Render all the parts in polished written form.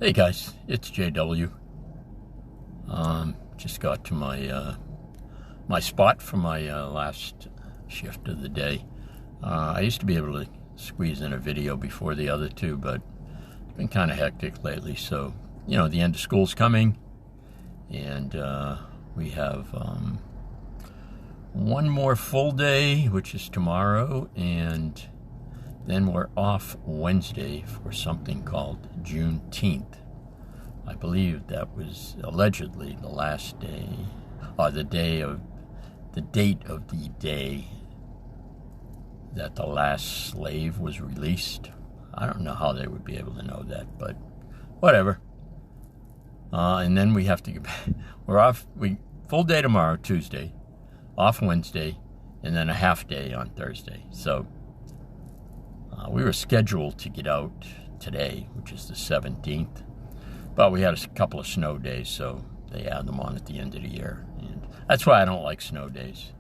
Hey guys, it's JW. Just got to my my spot for my last shift of the day. I used to be able to squeeze in a video before the other two, but it's been kind of hectic lately. So, the end of school's coming, and we have one more full day, which is tomorrow, and then we're off Wednesday for something called Juneteenth. I believe that was allegedly the last day, or the date of the day that the last slave was released. I don't know how they would be able to know that, but whatever. And then we have to get back. We're off. Full day tomorrow, Tuesday, off Wednesday, and then a half day on Thursday. So we were scheduled to get out today, which is the 17th, but we had a couple of snow days, so they add them on at the end of the year, and that's why I don't like snow days.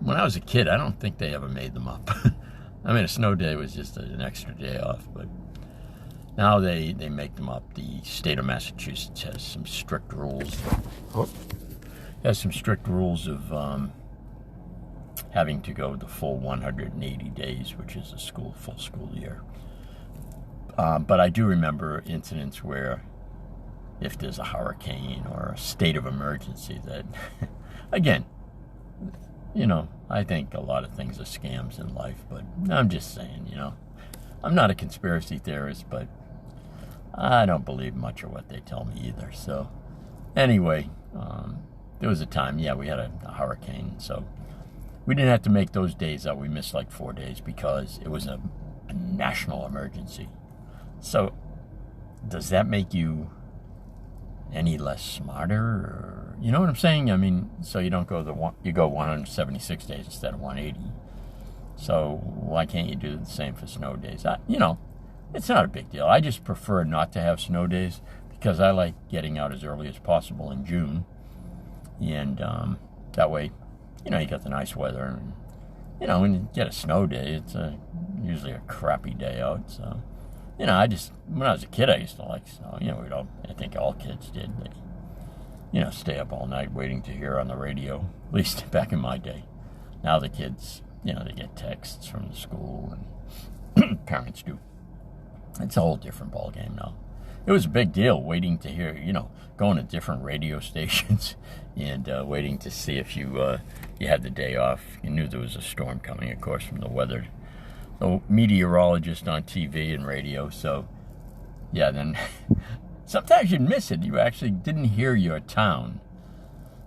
When I was a kid, I don't think they ever made them up. I mean, a snow day was just an extra day off, but now they make them up. The state of Massachusetts has some strict rules. Of having to go the full 180 days, which is a full school year. But I do remember incidents where if there's a hurricane or a state of emergency that, again, I think a lot of things are scams in life, but I'm just saying, I'm not a conspiracy theorist, but I don't believe much of what they tell me either. So anyway, there was a time, we had a hurricane, so we didn't have to make those days up. We missed like 4 days because it was a national emergency. So does that make you any less smarter? Or, you know what I'm saying? I mean, so you don't go you go 176 days instead of 180. So why can't you do the same for snow days? It's not a big deal. I just prefer not to have snow days because I like getting out as early as possible in June. And that way, you got the nice weather. And, when you get a snow day, it's usually a crappy day out. So, when I was a kid, I used to like snow. I think all kids did. They, stay up all night waiting to hear on the radio, at least back in my day. Now the kids, they get texts from the school, and parents do. It's a whole different ballgame now. It was a big deal waiting to hear, going to different radio stations and waiting to see if you had the day off. You knew there was a storm coming, of course, from the meteorologist on TV and radio. So, then sometimes you'd miss it. You actually didn't hear your town.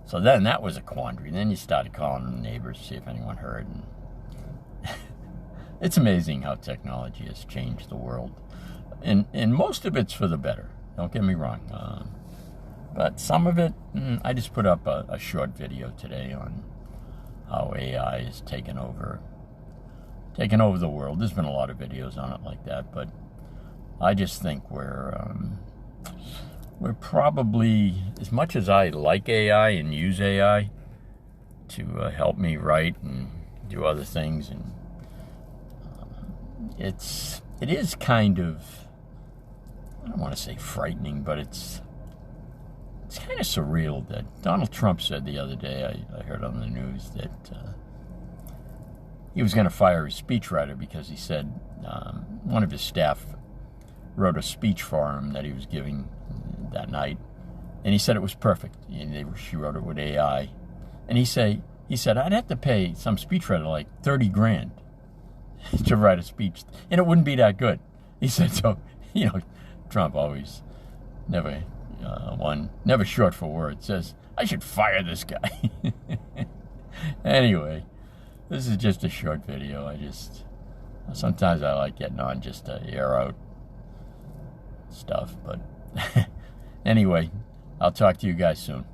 So then that was a quandary. Then you started calling the neighbors to see if anyone heard. And it's amazing how technology has changed the world. And most of it's for the better. Don't get me wrong. But some of it, I just put up a short video today on how AI is taking over the world. There's been a lot of videos on it like that, but I just think we're probably, as much as I like AI and use AI to help me write and do other things, and it is kind of, I don't want to say frightening, but it's kind of surreal that Donald Trump said the other day, I heard on the news, that he was going to fire his speechwriter because he said one of his staff wrote a speech for him that he was giving that night, and he said it was perfect. She wrote it with AI, and he said I'd have to pay some speechwriter like $30,000 to write a speech, and it wouldn't be that good. He said so. Trump always never short for words, says I should fire this guy. Anyway, this is just a short video. Sometimes I like getting on just to air out stuff, but anyway, I'll talk to you guys soon.